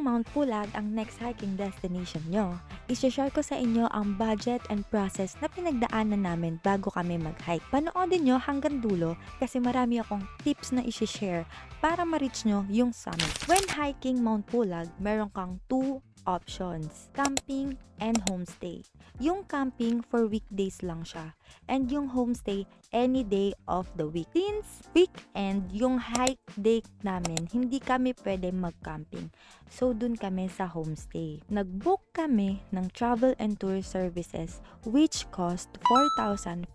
Mount Pulag ang next hiking destination nyo, i-share ko sa inyo ang budget and process na pinagdaanan namin bago kami mag-hike. Panoodin nyo hanggang dulo kasi marami akong tips na i-share para ma-reach nyo yung summit. When hiking Mount Pulag, meron kang 2 options, camping and homestay. Yung camping for weekdays lang siya, and yung homestay any day of the week. Since weekend yung hike day namin, hindi kami pwede mag-camping. So dun kami sa homestay. Nag-book kami ng travel and tour services which cost 4,500.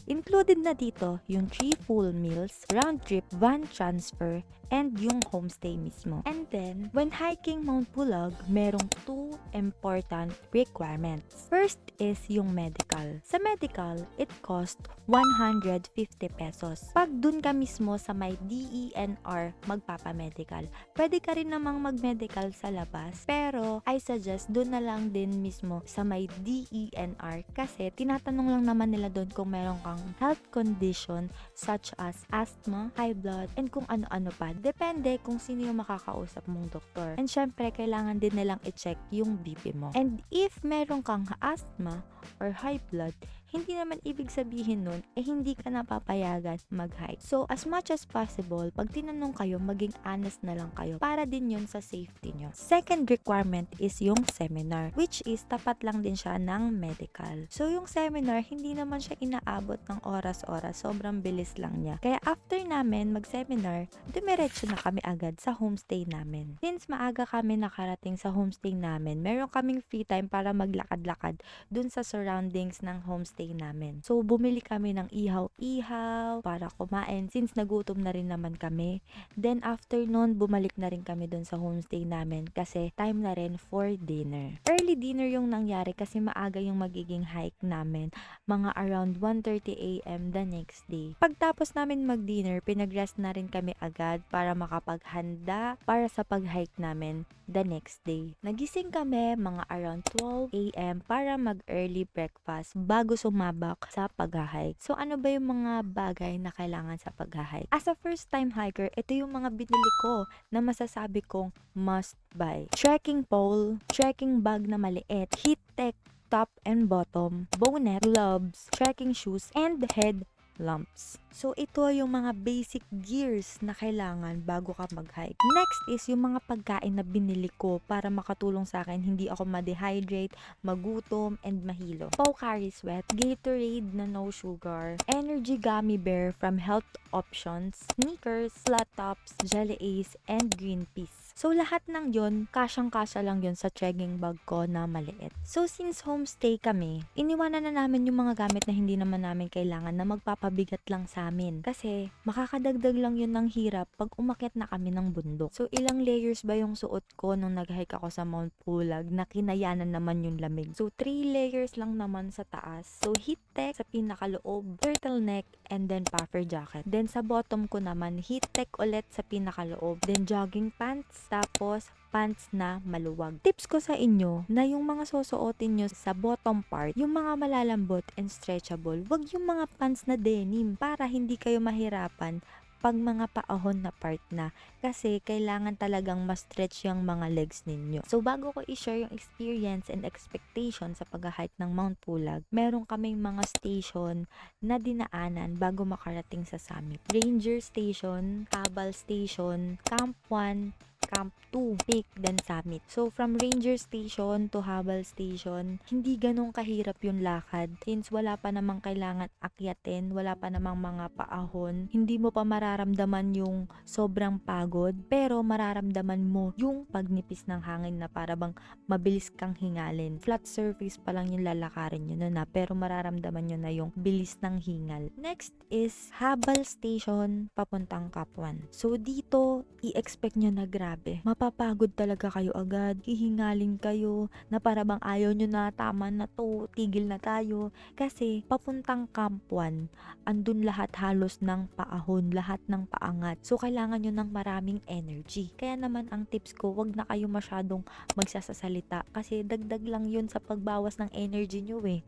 Included na dito yung 3 full meals, round trip, van transfer, and yung homestay mismo. And then, when hiking Mount Pulag, merong 2 important requirements. First is yung medical. Sa medical, it cost 150 pesos. Pag dun ka mismo sa may DENR magpapamedical, pwede ka rin namang magmedical sa labas, pero I suggest dun na lang din mismo sa may DENR kasi tinatanong lang naman nila dun kung meron kang health condition such as asthma, high blood, and kung ano-ano pa. Depende kung sino yung makakausap mong doktor. And syempre, kailangan din nilang i-check yung BP mo. And if meron kang asthma or high blood, hindi naman ibig sabihin nun, hindi ka napapayagan mag-hike. So, as much as possible, pag tinanong kayo, maging honest na lang kayo para din yun sa safety nyo. Second requirement is yung seminar, which is tapat lang din siya ng medical. So, yung seminar, hindi naman siya inaabot ng oras-oras. Sobrang bilis lang niya. Kaya after namin mag-seminar, dumiretso na kami agad sa homestay namin. Since maaga kami nakarating sa homestay namin, meron kaming free time para maglakad-lakad dun sa surroundings ng homestay namin. So, bumili kami ng ihaw-ihaw para kumain since nagutom na rin naman kami. Then, after nun, bumalik na rin kami dun sa homestay namin kasi time na rin for dinner. Early dinner yung nangyari kasi maaga yung magiging hike namin, mga around 1:30 AM the next day. Pagtapos namin mag-dinner, pinag-rest na rin kami agad para makapaghanda para sa pag-hike namin the next day. Nagising kami mga around 12 AM para mag-early breakfast bago sumabak sa pag-hike. So, ano ba yung mga bagay na kailangan sa pag-hike? As a first-time hiker, ito yung mga binili ko na masasabi kong must buy. Trekking pole, trekking bag na maliit, heat tech top and bottom, bonnet, gloves, trekking shoes, and head lamps. So, ito yung mga basic gears na kailangan bago ka mag-hike. Next is yung mga pagkain na binili ko para makatulong sa akin hindi ako ma-dehydrate, magutom, and mahilo. Pocari Sweat, Gatorade na no sugar, Energy Gummy Bear from Health Options, Snickers, Flat Tops, Jelly Ace, and Green Peas. So, lahat ng yon kasyang-kasya lang yon sa trekking bag ko na maliit. So, since homestay kami, iniwanan na namin yung mga gamit na hindi naman namin kailangan na magpapabigat lang sa amin. Kasi, makakadagdag lang yun ng hirap pag umakyat na kami ng bundok. So, ilang layers ba yung suot ko nung nag-hike ako sa Mount Pulag na kinayanan naman yung lamig? So, 3 layers lang naman sa taas. So, heat tech sa pinakaloob, turtleneck, and then puffer jacket. Then, sa bottom ko naman, heat tech ulit sa pinakaloob. Then, jogging pants, tapos pants na maluwag. Tips ko sa inyo na yung mga susuotin nyo sa bottom part, yung mga malalambot and stretchable, wag yung mga pants na denim para hindi kayo mahirapan pag mga paahon na part na kasi kailangan talagang ma-stretch yung mga legs ninyo. So, bago ko i-share yung experience and expectation sa pag-hike ng Mount Pulag, meron kaming mga station na dinaanan bago makarating sa summit. Ranger Station, Cabal Station, Camp 1, Camp 2, Peak, then Summit. So, from Ranger Station to Habal Station, hindi ganun kahirap yung lakad since wala pa namang kailangan akyatin, wala pa namang mga paahon, hindi mo pa mararamdaman yung sobrang pagod, pero mararamdaman mo yung pagnipis ng hangin na para bang mabilis kang hingalin. Flat surface pa lang yung lalakarin nyo na, pero mararamdaman nyo na yung bilis ng hingal. Next is Habal Station, papuntang Cap 1. So, dito, i-expect nyo na grabe. Mapapagod talaga kayo agad, hihingalin kayo na para bang ayaw nyo na, tama na to, tigil na tayo. Kasi papuntang Camp 1, andun lahat halos ng paahon, lahat ng paangat. So kailangan nyo ng maraming energy. Kaya naman ang tips ko, wag na kayo masyadong magsasasalita kasi dagdag lang yun sa pagbawas ng energy nyo eh.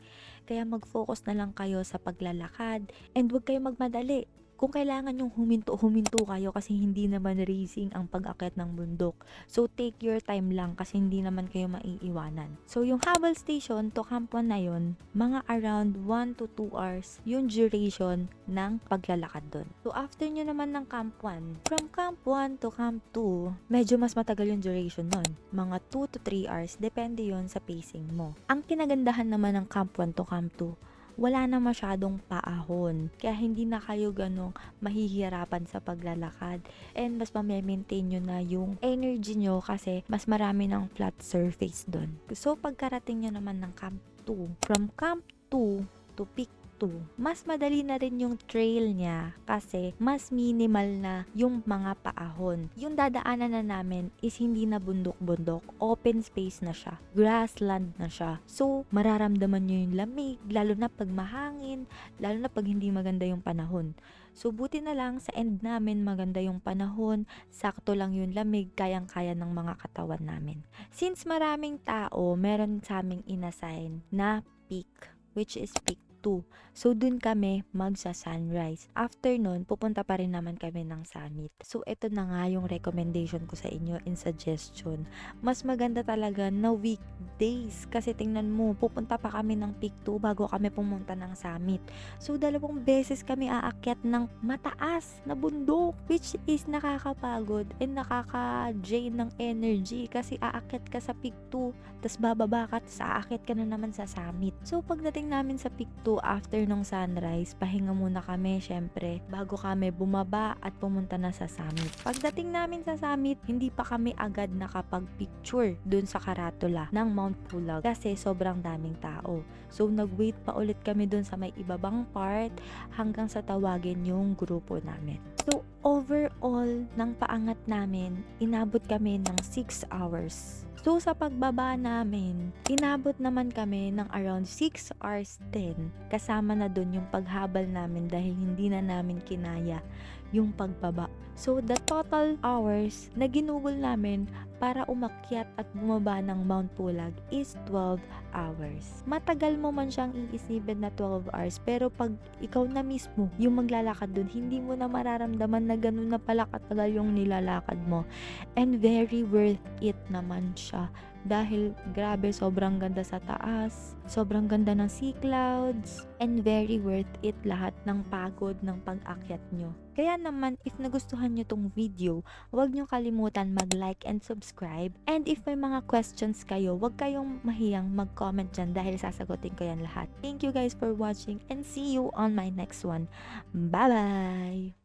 Kaya mag-focus na lang kayo sa paglalakad and wag kayo magmadali. kung kailangan yung huminto kayo kasi hindi naman racing ang pag-akyat ng bundok. So, take your time lang kasi hindi naman kayo maiiwanan. So, yung Habal Station to Camp 1 na yun, mga around 1 to 2 hours yung duration ng paglalakad doon. So, after nyo naman ng Camp 1, from Camp 1 to Camp 2, medyo mas matagal yung duration nun. Mga 2 to 3 hours, depende yon sa pacing mo. Ang kinagandahan naman ng Camp 1 to Camp 2, wala na masyadong paahon. Kaya hindi na kayo ganong mahihirapan sa paglalakad. And mas maintain nyo na yung energy nyo kasi mas marami ng flat surface doon. So pagkarating nyo naman ng Camp 2, from Camp 2 to Peak 2, mas madali na rin yung trail niya kasi mas minimal na yung mga paahon. Yung dadaanan na namin is hindi na bundok-bundok, open space na siya, grassland na siya. So, mararamdaman nyo yung lamig, lalo na pag mahangin, lalo na pag hindi maganda yung panahon. So, buti na lang sa end namin maganda yung panahon, sakto lang yung lamig, kayang-kaya ng mga katawan namin. Since maraming tao, meron sa aming inassign na peak, which is peak 2. So, dun kami magsa-sunrise. After nun, pupunta pa rin naman kami ng summit. So, ito na nga yung recommendation ko sa inyo in suggestion. Mas maganda talaga na weekdays kasi tingnan mo, pupunta pa kami ng peak 2 bago kami pumunta ng summit. So, 2 beses kami aakyat ng mataas na bundok, which is nakakapagod and nakaka-drain ng energy kasi aakyat ka sa peak 2, tas bababa ka, tas aakyat ka na naman sa summit. So, pagdating namin sa peak 2 after nung sunrise, pahinga muna kami syempre bago kami bumaba at pumunta na sa summit. Pagdating namin sa summit, hindi pa kami agad nakapag-picture dun sa karatula ng Mount Pulag kasi sobrang daming tao. So nag-wait pa ulit kami dun sa may ibabang part hanggang sa tawagin yung grupo namin. So overall ng paangat namin, inabot kami ng 6 hours. So, sa pagbaba namin, inabot naman kami ng around 6 hours din. Kasama na dun yung paghabal namin dahil hindi na namin kinaya yung pagbaba. So, the total hours na ginugol namin para umakyat at bumaba ng Mount Pulag is 12 hours. Matagal mo man siyang iisipin na 12 hours, pero pag ikaw na mismo yung maglalakad dun, hindi mo na mararamdaman na ganun na pala katagal yung nilalakad mo. And very worth it naman siya. Dahil grabe, sobrang ganda sa taas, sobrang ganda ng sea clouds, and very worth it lahat ng pagod ng pag-akyat nyo. Kaya naman, if nagustuhan nyo tong video, huwag nyo kalimutan mag-like and subscribe. And if may mga questions kayo, huwag kayong mahiyang mag-comment dyan dahil sasagutin ko yan lahat. Thank you guys for watching and see you on my next one. Bye-bye!